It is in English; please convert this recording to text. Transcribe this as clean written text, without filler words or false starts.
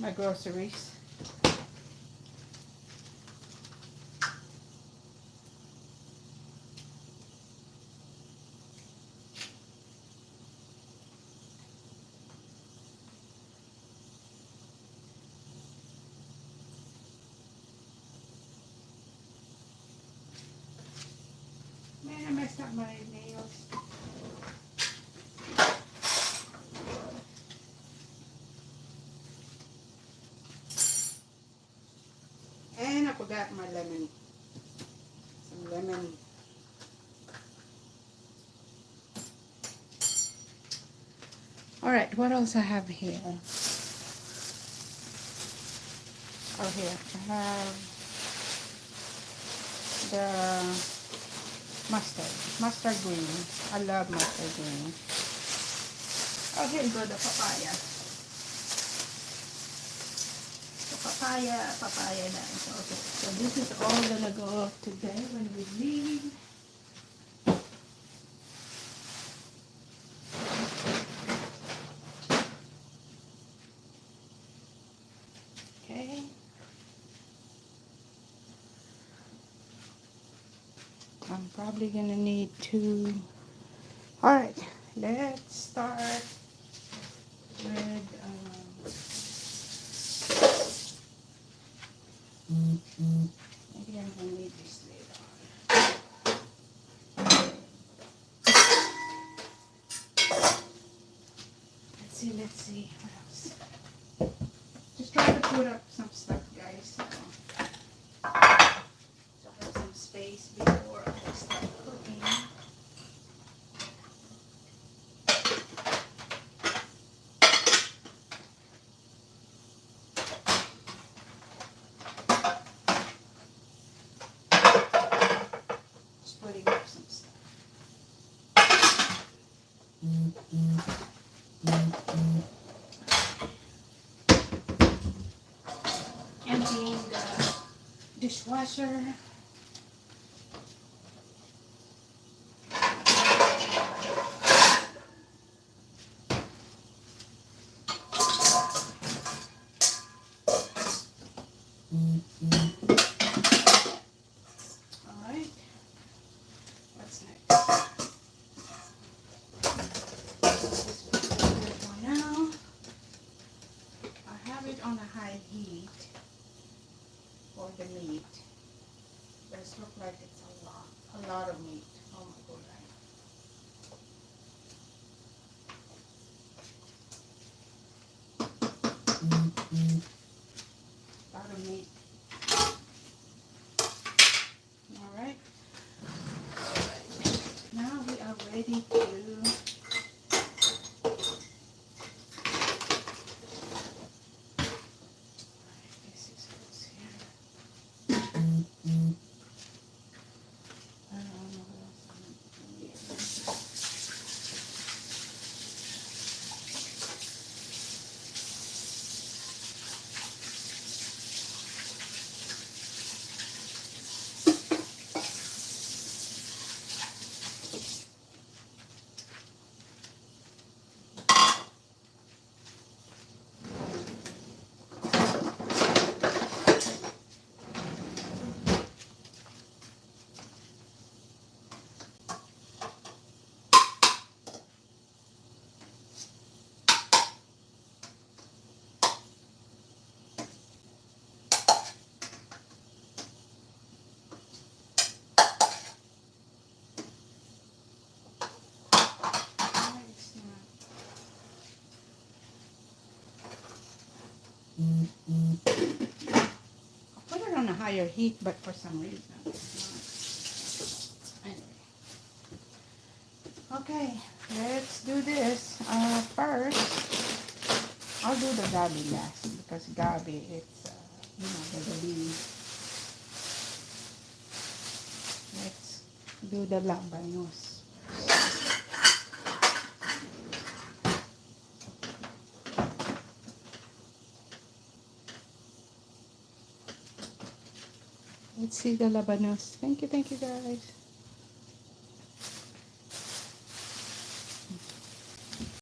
my groceries. Man, I messed up my nails. And I forgot my lemon. Some lemon. Alright, what else I have here? Oh, here. I have the mustard green. I love mustard green. Oh, here you go, the papaya. The papaya guys. Okay, so this is all gonna go today when we leave. Okay. I'm probably gonna need to. Alright, let's start with maybe I'm gonna need this later on. Let's see what else. Just try to put up some stuff, guys. So I have some space before I start cooking. Just putting up some stuff. Emptying the dishwasher. Alright. What's next? This one now. I have it on a high heat for the meat. But it looks like it's a lot of meat. Oh my god. A lot of meat. Alright. Now we are ready to put it on a higher heat, but for some reason it's not. Anyway. Okay, let's do this. First, I'll do the gabi last because gabi, it's the leaves. Let's do the labanos. Let's see the labanos. Thank you guys.